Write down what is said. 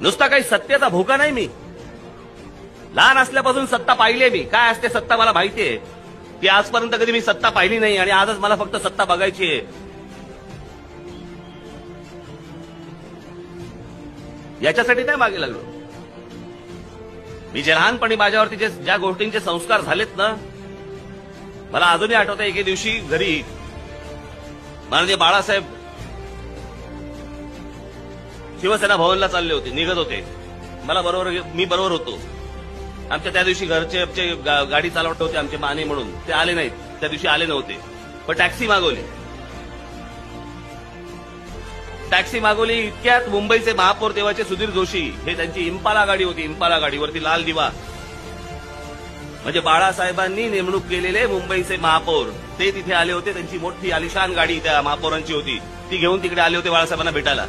नुसता काही सत्तेचा भोका नाही मी. लहान असल्यापासून सत्ता पाहिलीये मी. काय असते सत्ता मला माहितीये. ती आजपर्यंत कधी मी सत्ता पाहिली नाही आणि आजच मला फक्त सत्ता बघायची आहे. याच्यासाठी नाही मागे लागलो मी. जे लहानपणी माझ्यावरती ज्या गोष्टींचे संस्कार झालेत ना, मला अजूनही आठवतं. एके दिवशी घरी माननीय बाळासाहेब शिवसेना भवनला चालले होते, निघत होते. मी बरोबर होतो. आमच्या त्या दिवशी घरचे गाडी चालवत होते आमचे माने म्हणून. ते आले नाहीत, त्या दिवशी आले नव्हते. पण टॅक्सी मागवली. इतक्यात मुंबईचे महापौर तेव्हाचे सुधीर जोशी, हे त्यांची इम्पाला गाडी होती. इम्पाला गाडीवरती लाल दिवा, म्हणजे बाळासाहेबांनी नेमणूक केलेले मुंबईचे महापौर ते तिथे आले होते. त्यांची मोठी आलिशान गाडी त्या महापौरांची होती. ती घेऊन तिकडे आले होते बाळासाहेबांना भेटायला.